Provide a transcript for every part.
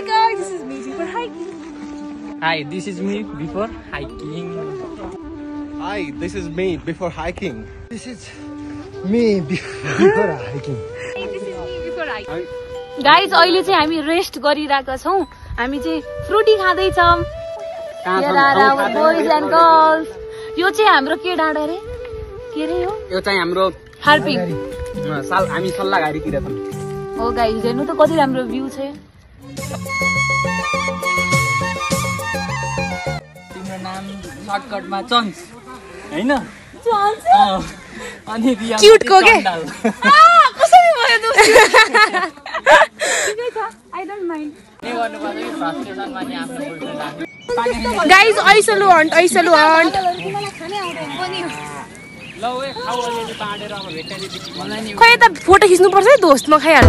guys, this is me before hiking. Hi, this is me before hiking. Hi, this is me before hiking. This is me before hiking. Hey, this is me before hiking. Guys अहिले चाहिँ हामी rest गरिरहेका छौं हामी चाहिँ फ्रुटी खाँदै छौं boys and girls यो चाहिँ हाम्रो के डाँडा रे के रे यो चाहिँ हाम्रो हार्पिङ हामी सल्लाहगारीतिर छौं हो गाइज हेर्नु त कति राम्रो भ्यू छ तिम्रो नाम सर्टकटमा चन्स हैन चन्स अनि रिया क्यूट को के कसरी भयो दोस्ती ठिकै छ आई डोन्ट माइन्ड के गर्नुपर्छ कि फ्रस्ट्रेसनमा नि आफ्नो बोल्न लाग्यो Guys, ऐसलु हन्ट खाने आउँदैन पनि ल ओए खाऊ अलि बाँडेर अब भेट्टाली दिदी मलाई नि खै त फोटो खिच्नु पर्छ है दोस्त म खाइहाल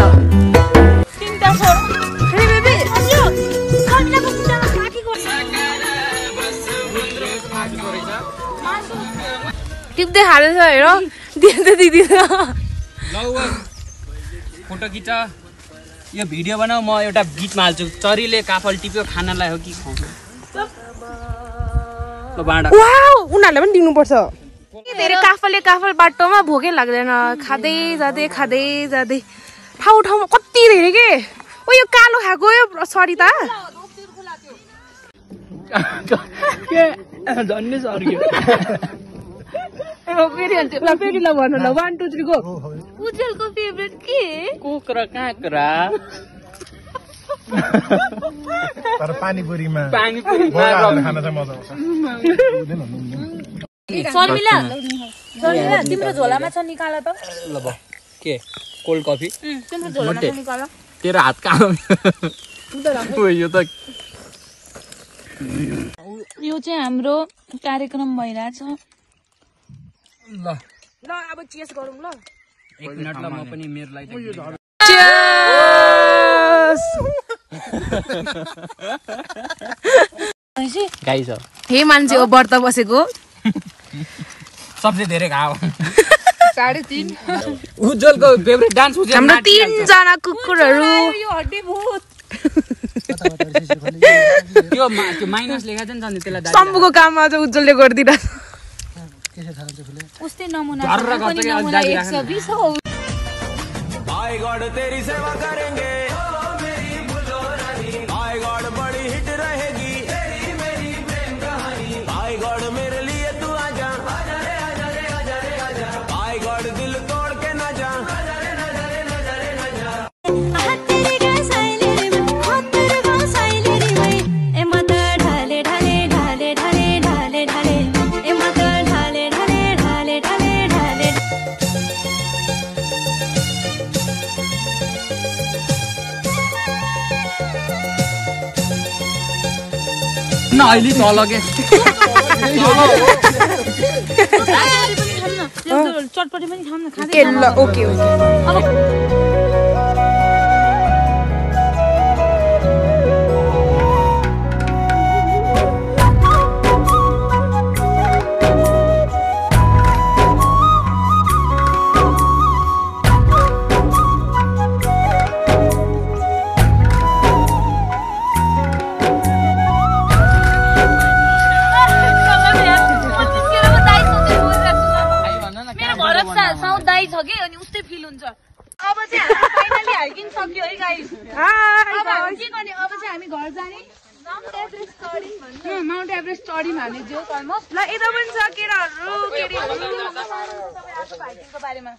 तिनटा फोर हे बेबी यो कन्ना बस्दा बाकी गर्छ टिप्दै खाँदैछ हेर दिँदै दिँदैन ल ओए फोटो खिच यो भिडियो बनाऊ म एउटा गीतमा हाल्छु चरीले काफल टिप्यो खानालाई हो कि खाऊ ल बाँडा वाउ उनीहरुले पनि दिनु पर्छ धेरै काफल बाटोमा भोकै लाग्दैन खाँदै जाँदै ठाउँ ठाउँमा कति धेरै के ओ यो कालो खाएको यो सरिता के धन्य सर्ग्यो फेरि अन्त ल फेरि ल भन्नु ल 1 2 3 गो उज्जवलको फेभरेट के कुखुरा काँक्रा तर पानीपुरीमा पानीपुरी खाना चाहिँ मजा आउँछ शर्मिला तिम्रो झोलामा छ निकाल त ल ब के कोल्ड कफी तिम्रो झोलामा छ निकाल तेरो हात काम ओ यो त यो चाहिँ हाम्रो कार्यक्रम भइरहेछ ल अब चियर्स गरौँ ल 1 मिनेट ल म पनि मेरो लागि चियर्स गाइस हो हे मान्छे हो व्रत बसेको सबसे धेरै घाउ 3.5 उज्जवलको फेभरेट डान्स हुन्छ हाम्रो 3 जना कुकुरहरु यो हड्डी भूत त्यो माइनस लेखा छ नि त्यसलाई सम्बुको काम आज उज्जवलले गर्दिरा उस्तै नमुना पनि नमुना 120 हो My God, तेरी सेवा करेंगे मेरी बुलोरानी My God, बड़ी हिट रहेगी मेरी प्रेम कहानी My God, मेरे लिए तू आजा आजा रे आजा रे आजा रे आजा My God, दिल तोड़ के ना जा आजा रे आजा रे आजा रे आजा हात तेरे गा साइले रे हात तेरे गा साइले रे भाई ए माता ढाले ढाले ढाले ढाले ढाले ढाले ए माता ढाले ढाले ढाले ढाले ढाले न अहिले तलगे चटपटी पनि खाऊँ न खाँदै ए ल ओके दाई छ के अनि उस्तै फिल हुन्छ अब चाहिँ हामी फाइनली हाइकिङ सक्यो है गाइस अब हामी के गर्ने अब चाहिँ हामी घर जाने माउन्ट एभरेस्ट चढ्यौँ हामी जो अलमोस्ट ल यता पनि छ केराहरु तपाईँ आफै हाइकिङको बारेमा